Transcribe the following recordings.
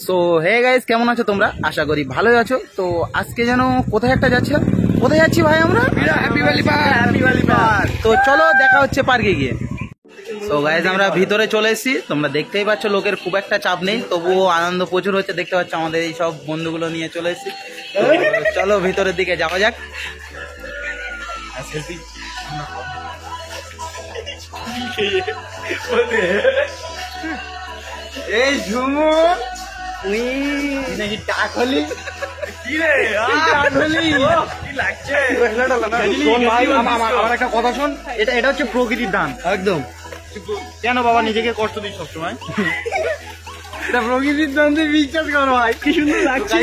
So hey guys, কেমন আছো তোমরা? আশা করি ভালোই আছো। তো আজকে যেন কোথায় একটা যাচ্ছি, কোথায় যাচ্ছি ভাই আমরা? Happy valley park. তো চলো দেখা হচ্ছে পার্কে গিয়ে। তো গাইস আমরা ভিতরে চলে এসেছি, তোমরা দেখতেই পাচ্ছ লোকের খুব একটা চাপ নেই, তবুও আনন্দ প্রচুর হচ্ছে। দেখতে পাচ্ছ আমাদের এই সব বন্ধুগুলো নিয়ে চলে এসেছি। চলো ভিতরের দিকে যাওয়া যাক। এই ঝুমু নাকি টাক হলি আমার একটা কথা শোন, এটা হচ্ছে প্রকৃতির দান একদম। কেন বাবা নিজেকে কষ্ট দিস সবসময়? এটা প্রকৃতির দান দিয়ে বিশ্বাস করো ভাই, কি সুন্দর লাগছে।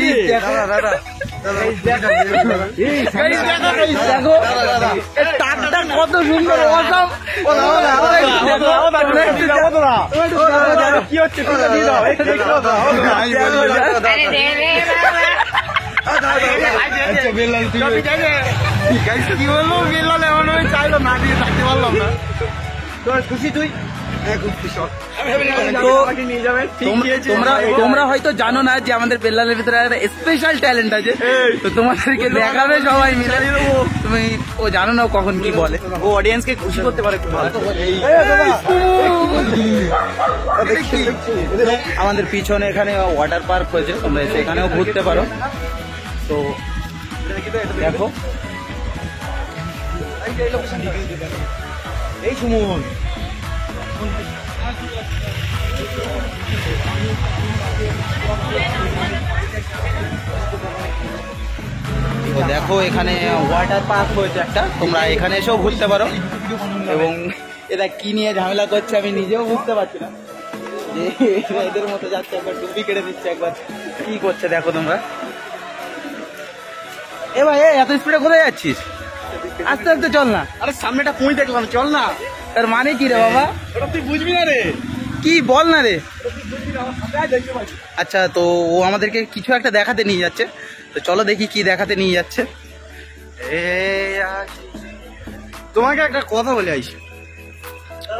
কত সুন্দর কি হচ্ছে কি বলবো, বেলাল এমন ভাবে চাইলো না দিয়ে থাকতে পারলাম না। খুশি তুই? তোমরা হয়তো জানো না যে আমাদের বেল্লালের ভিতরে একটা স্পেশাল ট্যালেন্ট আছে, তো তোমাদেরকে দেখাবে সবাই মিলে। তুমি ও জানো না কখন কি বলে, ও অডিয়েন্সকে খুশি করতে পারে খুব ভালো। আমাদের পিছনে এখানে ওয়াটার পার্ক হয়েছে, তোমরা এসে এখানেও ঘুরতে পারো। তো দেখো এই সুমন, তো দেখো এখানে ওয়াটার পার্ক হয়েছে একটা, তোমরা এখানে এসেও ঘুরতে পারো। এবং এরা কি নিয়ে ঝামেলা করছে আমি নিজেও বুঝতে পারছি না, যে এদের মতো যাচ্ছে, একবার টুপি কেটে দিচ্ছে, একবার কি করছে দেখো তোমরা। এ ভাই এত স্পিডে কোথায় যাচ্ছিস? আস্তে আস্তে চল না। আরে সামনেটা কুঁই দেখলাম, চল না। তার মানে কি রে বাবা? ওটা তুই বুঝবি না রে, কি বল না রে। আচ্ছা, তো ও আমাদেরকে কিছু একটা দেখাতে নিয়ে যাচ্ছে, তো চলো দেখি কি দেখাতে নিয়ে যাচ্ছে। তোমাকে একটা কথা বলে আইছি,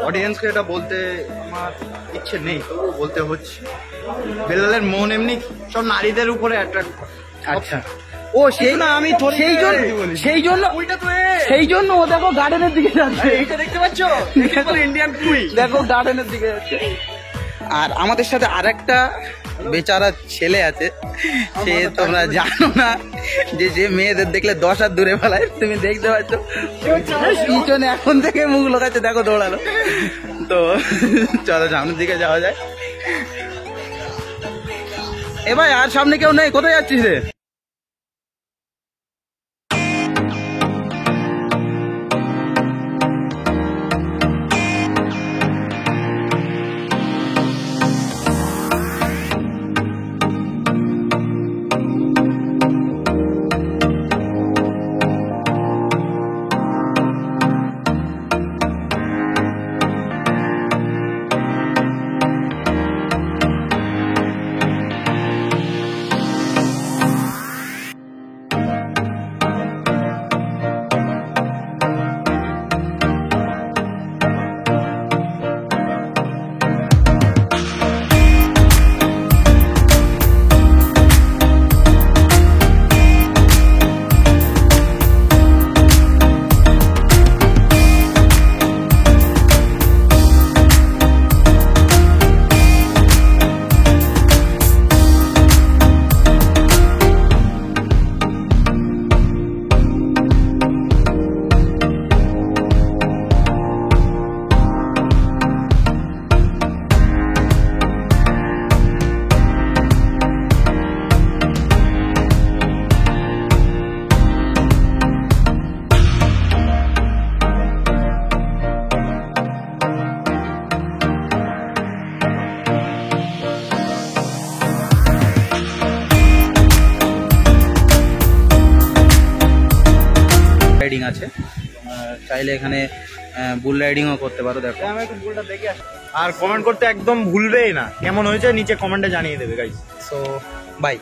অডিয়েন্সকে এটা বলতে আমার ইচ্ছে নেই, তবু বলতে হচ্ছে। বেলালের মন এমনি সব নারীদের উপরে অ্যাট্রাক্ট। আচ্ছা, ও সেই না, আমি সেই জন্য ও দেখো গার্ডেনের দিকে যাচ্ছে। এইটা দেখতে পাচ্ছ, ইন্ডিয়ান কুই, দেখো গার্ডেনের দিকে যাচ্ছে। আর আমাদের সাথে আরেকটা বেচারা ছেলে আছে, সে তোমরা জানো না যে মেয়েদের দেখলে 10 হাত দূরে ফেলায়। তুমি দেখতে পাচ্ছ পিছনে এখন থেকে মুখ লোকাচ্ছে, দেখো দৌড়ালো। তো চলো সামনের দিকে যাওয়া যায়। এ ভাই আর সামনে কেউ নেই, কোথায় যাচ্ছিস রে? রাইডিং আছে, চাইলে এখানে বুল রাইডিংও করতে পারো। দেখো আমি একটু বুলটা দেখে আসি। আর কমেন্ট করতে একদম ভুলবেই না, কেমন হয়েছে নিচে কমেন্টে জানিয়ে দেবে গাইস। So by.